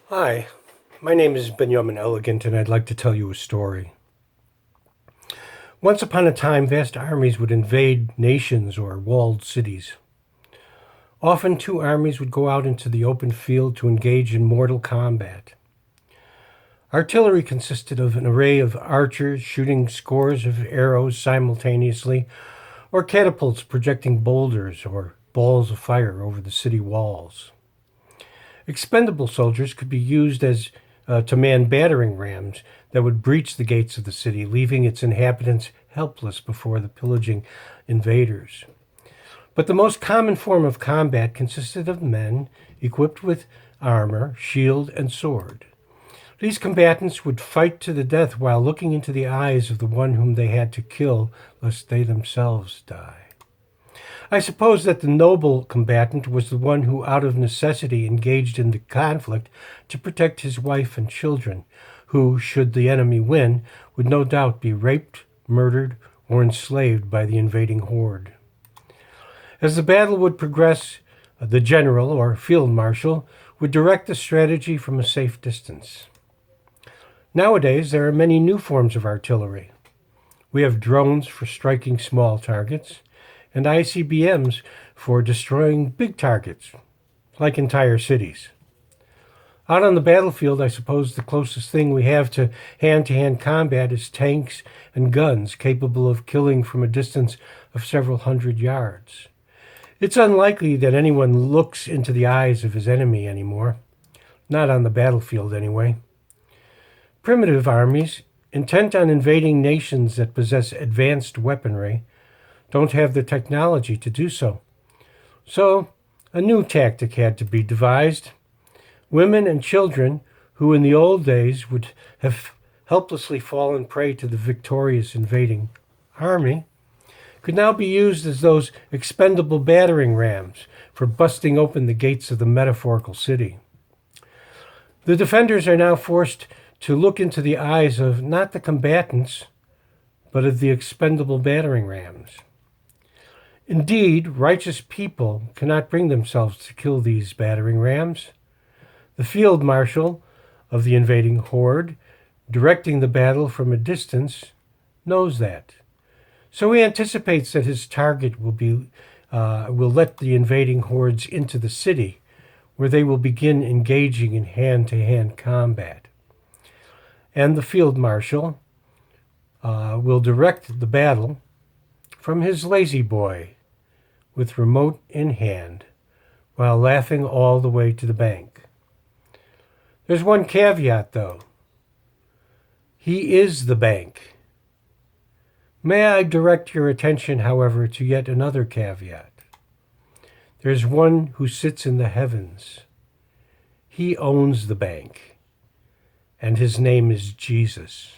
Hi, my name is Benjamin Elegant, and I'd like to tell you a story. Once upon a time, vast armies would invade nations or walled cities. Often, two armies would go out into the open field to engage in mortal combat. Artillery consisted of an array of archers shooting scores of arrows simultaneously, or catapults projecting boulders or balls of fire over the city walls. Expendable soldiers could be used as to man battering rams that would breach the gates of the city, leaving its inhabitants helpless before the pillaging invaders. But the most common form of combat consisted of men equipped with armor, shield, and sword. These combatants would fight to the death while looking into the eyes of the one whom they had to kill, lest they themselves die. I suppose that the noble combatant was the one who, out of necessity, engaged in the conflict to protect his wife and children, who, should the enemy win, would no doubt be raped, murdered, or enslaved by the invading horde. As the battle would progress, the general or field marshal would direct the strategy from a safe distance. Nowadays, there are many new forms of artillery. We have drones for striking small targets, and ICBMs for destroying big targets, like entire cities. Out on the battlefield, I suppose the closest thing we have to hand combat is tanks and guns capable of killing from a distance of several hundred yards. It's unlikely that anyone looks into the eyes of his enemy anymore, not on the battlefield anyway. Primitive armies, intent on invading nations that possess advanced weaponry, don't have the technology to do so. So, a new tactic had to be devised. Women and children, who in the old days would have helplessly fallen prey to the victorious invading army, could now be used as those expendable battering rams for busting open the gates of the metaphorical city. The defenders are now forced to look into the eyes of not the combatants, but of the expendable battering rams. Indeed, righteous people cannot bring themselves to kill these battering rams. The field marshal of the invading horde, directing the battle from a distance, knows that. So he anticipates that his target will let the invading hordes into the city, where they will begin engaging in hand-to-hand combat. And the field marshal will direct the battle from his lazy boy, with remote in hand, while laughing all the way to the bank. There's one caveat, though. He is the bank. May I direct your attention, however, to yet another caveat. There's one who sits in the heavens. He owns the bank, and his name is Jesus.